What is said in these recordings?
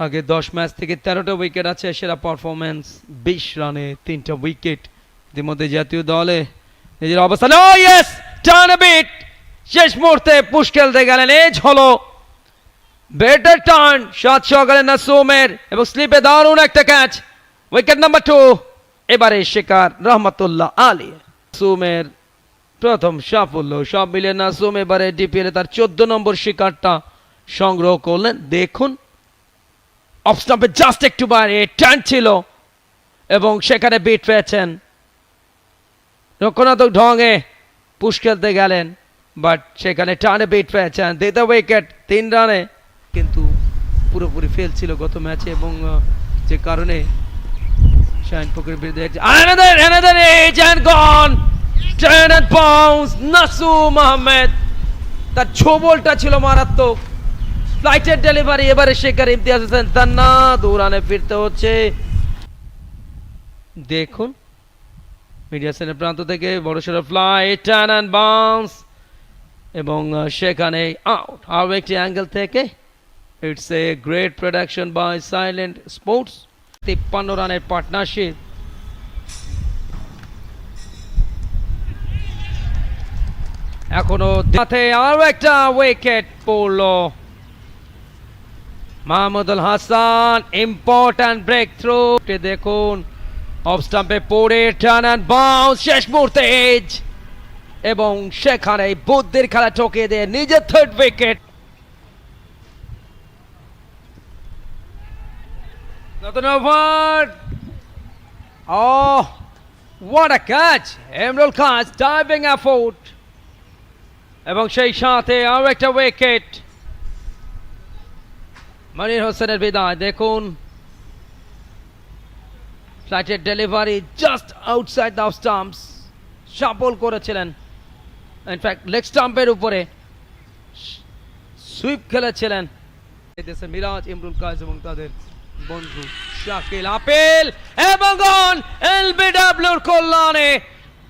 আগে 10 ম্যাচ থেকে 13টা উইকেট আছে, সেরা পারফরম্যান্স 20 রানে 3টা উইকেট। ইতিমধ্যে জাতীয় দলে নিজের অবস্থান, ও ইয়েস, টার্ন বিট, শেষ মুহূর্তে পুশ খেলতে গেলেন, এজ হলো বেটার টার্ন, শট সহকারে নাসুমের এবং স্লিপে দারুণ একটা ক্যাচ, উইকেট নাম্বার 2। এবারে শিকার রহমতুল্লাহ আলী। নাসুমের প্রথম সাফল্য, সব মিলিয়ে নাসুম এবারে ডিপিএল তার 14 নম্বর শিকারটা সংগ্রহ করলেন। দেখুন অফ স্টাম্পে জাস্ট একটু বাইরে টার্ন ছিল এবং সেখানে বিট পেয়েছেন, রক্ষণাত্মক ঢঙে পুশ খেলতে গেলেন, বাট সেখানে টার্নে বিট পেয়েছেন, দ্বিতীয় উইকেট 3 রানে, কিন্তু পুরোপুরি ফেল ছিল গত ম্যাচে এবং যে কারণে শাহিন ফকিরের বিরুদ্ধে another edge and gone, turn and bounce, Nasum Ahmed, তার ছোবলটা ছিল মারাত্মক, ফ্লাইটের ডেলিভারি, এবারে শিকার ইমতিয়াজ হোসেন তান্না, 2 রানে ফিরতে হচ্ছে। দেখুন মিডিয়া সেন্টার প্রান্ত থেকে বড়সড় ফ্লাই, টার্ন অ্যান্ড বাউন্স এবং সেখানে আউট। আরও একটি অ্যাঙ্গেল থেকে it's a great production by silent sports. 53 রানের পার্টনারশিপ। এখনো সাথে আরো একটা উইকেট পড়লো Mahmudul Hasan, important breakthrough. দেখুন অফ স্টাম্পে পড়ে টার্ন অ্যান্ড বাউন্স, শেষ মুহূর্তে এজ এবং সেখানে বুদ্ধির খেলা ঠকিয়ে দিয়ে নিজের 3rd উইকেট। নতুন over, what a catch, Emrul Khan diving effort এবং সেই সাথে আরো একটা উইকেট। মনির হোসেনের বিদায়। দেখুন ফ্লাইটের delivery just outside the stumps, শাপল করেছিলেন, ইনফ্যাক্ট লেগ স্টাম্পের উপরে সুইপ খেলেছিলেন। দেশে মিরাজ, ইমরুল কাজ এবং তাদের বন্ধু শাকিল আপেল এবং এলবিডব্লিউর কল্যাণে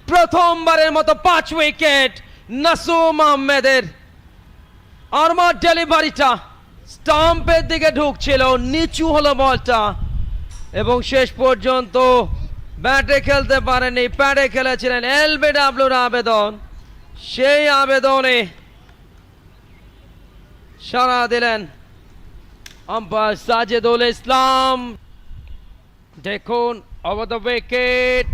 প্রথমবারের মতো 5 উইকেট। নাসুম আহমেদের আর্মার ডেলিভারিটা স্টাম্পের দিকে ঢুকছিল, নিচু হলো বলটা এবং শেষ পর্যন্ত ব্যাটে খেলতে পারেননি, প্যাডে খেলেছিলেন। এলবিডব্লিউর আবেদন, সেই আবেদনে সাড়া দিলেন আম্পায়ার সাজেদুল ইসলাম। দেখুন ওভার দ্য উইকেট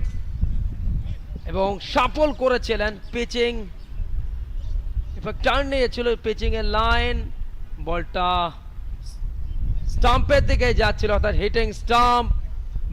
এবং সাফল করেছিলেন পিচিং, টার্ন নিয়েছিল পিচিং এর লাইন, বলটা স্টাম্পের দিকে যাচ্ছিল, অর্থাৎ হিটিং স্টাম্প।